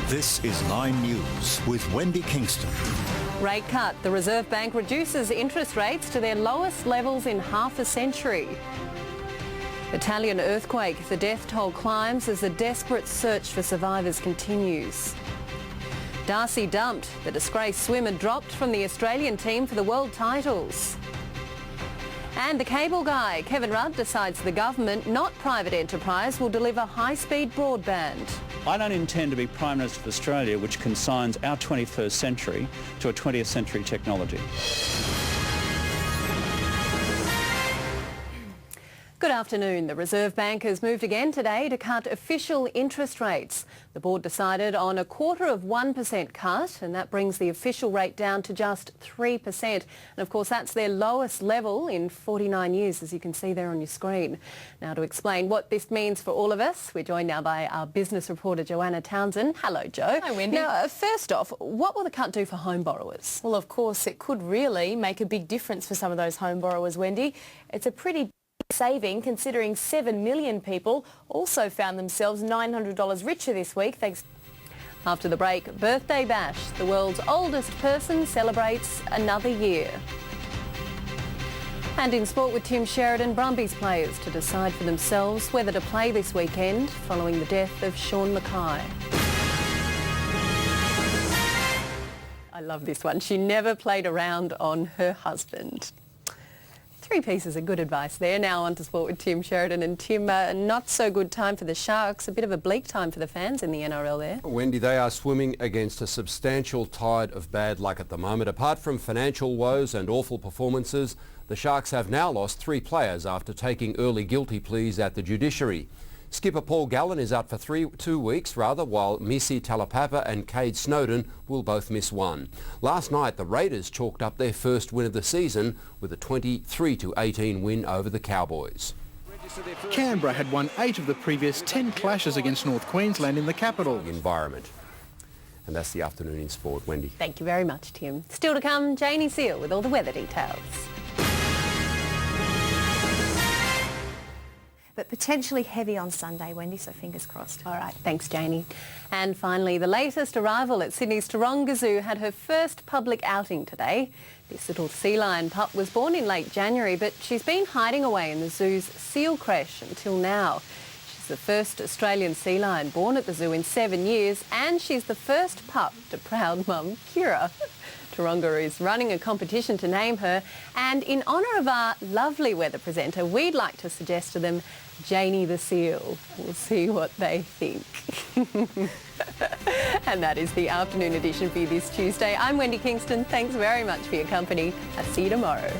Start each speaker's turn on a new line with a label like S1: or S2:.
S1: This is 9 News with Wendy Kingston.
S2: Rate cut. The Reserve Bank reduces interest rates to their lowest levels in half a century. Italian earthquake. The death toll climbs as the desperate search for survivors continues. Darcy dumped. The disgraced swimmer dropped from the Australian team for the world titles. And the cable guy, Kevin Rudd, decides the government, not private enterprise, will deliver high-speed broadband.
S3: I don't intend to be Prime Minister of Australia, which consigns our 21st century to a 20th century technology.
S2: Good afternoon. The Reserve Bank has moved again today to cut official interest rates. The board decided on 0.25% cut, and that brings the official rate down to just 3%. And of course, that's their lowest level in 49 years, as you can see there on your screen. Now, to explain what this means for all of us, we're joined now by our business reporter, Joanna Townsend. Hello, Jo.
S4: Hi, Wendy.
S2: Now, first off, what will the cut do for home borrowers?
S4: Well, of course, it could really make a big difference for some of those home borrowers, Wendy. It's a pretty saving, considering 7 million people also found themselves $900 richer this week thanks.
S2: After the break, Birthday Bash. The world's oldest person celebrates another year. And in sport with Tim Sheridan, Brumbies players to decide for themselves whether to play this weekend following the death of Sean Mackay. I love this one. She never played around on her husband. 3 pieces of good advice there. Now on to sport with Tim Sheridan. And Tim, not so good time for the Sharks. A bit of a bleak time for the fans in the NRL there.
S5: Wendy, they are swimming against a substantial tide of bad luck at the moment. Apart from financial woes and awful performances, the Sharks have now lost 3 players after taking early guilty pleas at the judiciary. Skipper Paul Gallen is out for 2 weeks, while Missy Talapapa and Cade Snowden will both miss 1. Last night, the Raiders chalked up their first win of the season with a 23-18 win over the Cowboys.
S6: Canberra had won 8 of the previous 10 clashes against North Queensland in the capital.
S5: Environment. And that's the afternoon in sport, Wendy.
S2: Thank you very much, Tim. Still to come, Jaynie Seal with all the weather details.
S7: But potentially heavy on Sunday, Wendy, so fingers crossed.
S2: All right, thanks, Jaynie. And finally, the latest arrival at Sydney's Taronga Zoo had her first public outing today. This little sea lion pup was born in late January, but she's been hiding away in the zoo's seal creche until now. She's the first Australian sea lion born at the zoo in 7 years, and she's the first pup to proud mum Kira. Taronga is running a competition to name her, and in honour of our lovely weather presenter, we'd like to suggest to them Jaynie the Seal. We'll see what they think. And that is the afternoon edition for you this Tuesday. I'm Wendy Kingston. Thanks very much for your company. I'll see you tomorrow.